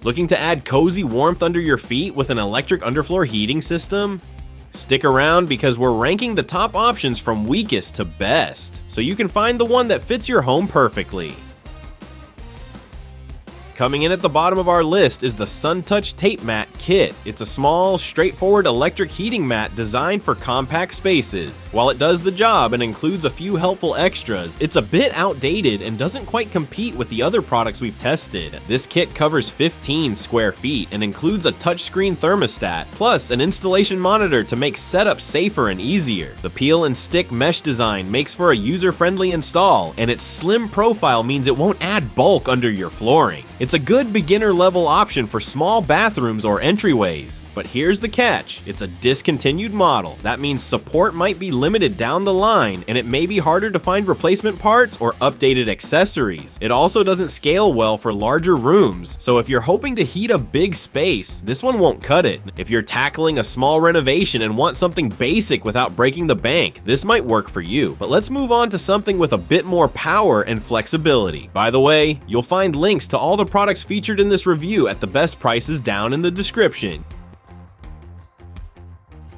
Looking to add cozy warmth under your feet with an electric underfloor heating system? Stick around because we're ranking the top options from weakest to best, so you can find the one that fits your home perfectly. Coming in at the bottom of our list is the SunTouch TapeMat Kit. It's a small, straightforward electric heating mat designed for compact spaces. While it does the job and includes a few helpful extras, it's a bit outdated and doesn't quite compete with the other products we've tested. This kit covers 15 square feet and includes a touchscreen thermostat, plus an installation monitor to make setup safer and easier. The peel and stick mesh design makes for a user-friendly install, and its slim profile means it won't add bulk under your flooring. It's a good beginner-level option for small bathrooms or entryways. But here's the catch, it's a discontinued model. That means support might be limited down the line, and it may be harder to find replacement parts or updated accessories. It also doesn't scale well for larger rooms, so if you're hoping to heat a big space, this one won't cut it. If you're tackling a small renovation and want something basic without breaking the bank, this might work for you. But let's move on to something with a bit more power and flexibility. By the way, you'll find links to all the products featured in this review at the best prices down in the description.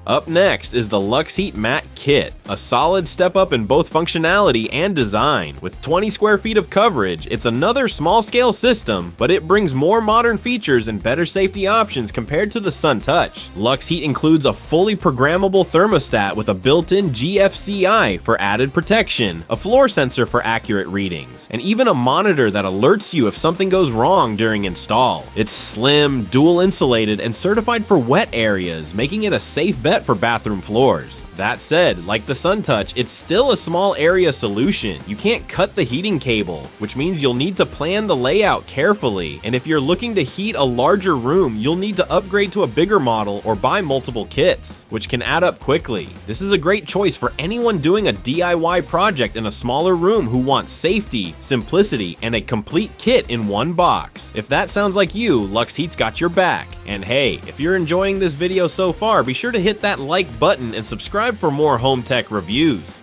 Up next is the Lux Heat Mat Kit, a solid step up in both functionality and design. With 20 square feet of coverage, it's another small-scale system, but it brings more modern features and better safety options compared to the SunTouch. Lux Heat includes a fully programmable thermostat with a built-in GFCI for added protection, a floor sensor for accurate readings, and even a monitor that alerts you if something goes wrong during install. It's slim, dual insulated, and certified for wet areas, making it a safe bet for bathroom floors. That said, like the SunTouch, it's still a small area solution. You can't cut the heating cable, which means you'll need to plan the layout carefully, and if you're looking to heat a larger room, you'll need to upgrade to a bigger model or buy multiple kits, which can add up quickly. This is a great choice for anyone doing a DIY project in a smaller room who wants safety, simplicity, and a complete kit in one box. If that sounds like you, LuxHeat's got your back. And hey, if you're enjoying this video so far, be sure to hit that like button and subscribe for more home tech reviews.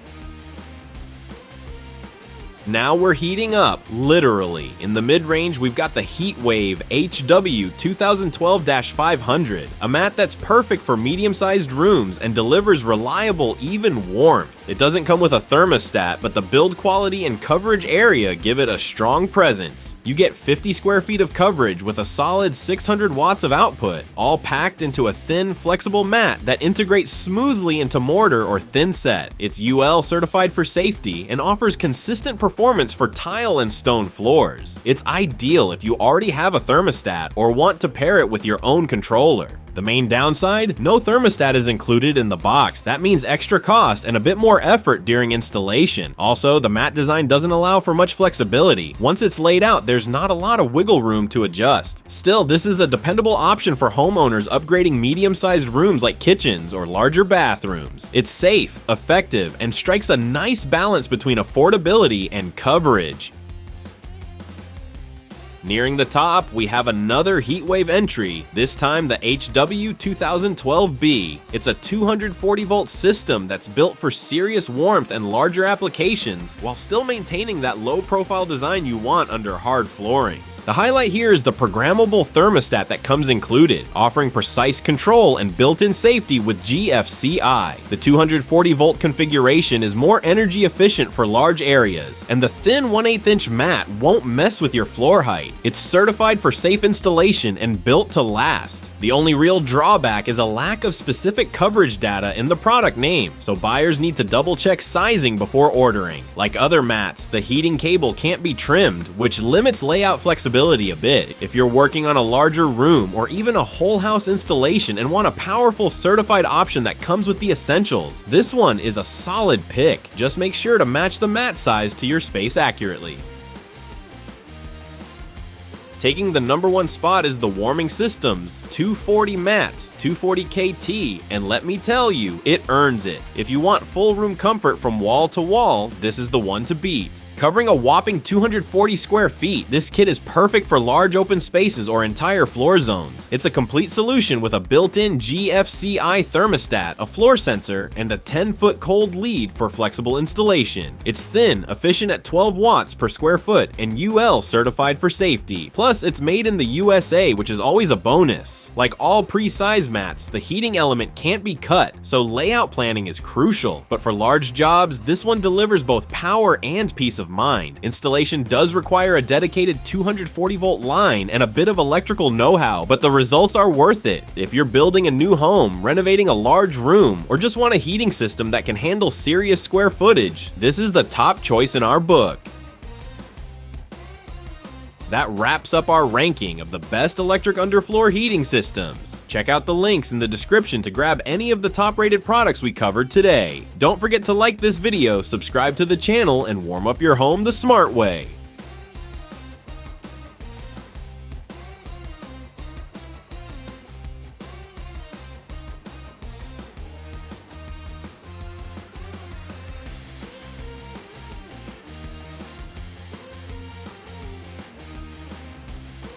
Now we're heating up, literally. In the mid-range, we've got the Heatwave HW2012-500, a mat that's perfect for medium-sized rooms and delivers reliable, even warmth. It doesn't come with a thermostat, but the build quality and coverage area give it a strong presence. You get 50 square feet of coverage with a solid 600 watts of output, all packed into a thin, flexible mat that integrates smoothly into mortar or thin set. It's UL certified for safety and offers consistent performance for tile and stone floors. It's ideal if you already have a thermostat or want to pair it with your own controller. The main downside? No thermostat is included in the box. That means extra cost and a bit more effort during installation. Also, the mat design doesn't allow for much flexibility. Once it's laid out, there's not a lot of wiggle room to adjust. Still, this is a dependable option for homeowners upgrading medium-sized rooms like kitchens or larger bathrooms. It's safe, effective, and strikes a nice balance between affordability and coverage. Nearing the top, we have another Heatwave entry, this time the HW2012B. It's a 240-volt system that's built for serious warmth and larger applications, while still maintaining that low-profile design you want under hard flooring. The highlight here is the programmable thermostat that comes included, offering precise control and built-in safety with GFCI. The 240-volt configuration is more energy efficient for large areas, and the thin 1/8 inch mat won't mess with your floor height. It's certified for safe installation and built to last. The only real drawback is a lack of specific coverage data in the product name, so buyers need to double-check sizing before ordering. Like other mats, the heating cable can't be trimmed, which limits layout flexibility a bit. If you're working on a larger room or even a whole house installation and want a powerful certified option that comes with the essentials, this one is a solid pick. Just make sure to match the mat size to your space accurately. Taking the #1 spot is the Warming Systems 240 Mat 240 KT, and let me tell you, it earns it. If you want full room comfort from wall to wall, this is the one to beat. Covering a whopping 240 square feet, this kit is perfect for large open spaces or entire floor zones. It's a complete solution with a built-in GFCI thermostat, a floor sensor, and a 10-foot cold lead for flexible installation. It's thin, efficient at 12 watts per square foot, and UL certified for safety. Plus, it's made in the USA, which is always a bonus. Like all pre-size mats, the heating element can't be cut, so layout planning is crucial. But for large jobs, this one delivers both power and peace of mind. Installation does require a dedicated 240-volt line and a bit of electrical know-how, but the results are worth it. If you're building a new home, renovating a large room, or just want a heating system that can handle serious square footage, this is the top choice in our book. That wraps up our ranking of the best electric underfloor heating systems. Check out the links in the description to grab any of the top-rated products we covered today. Don't forget to like this video, subscribe to the channel, and warm up your home the smart way.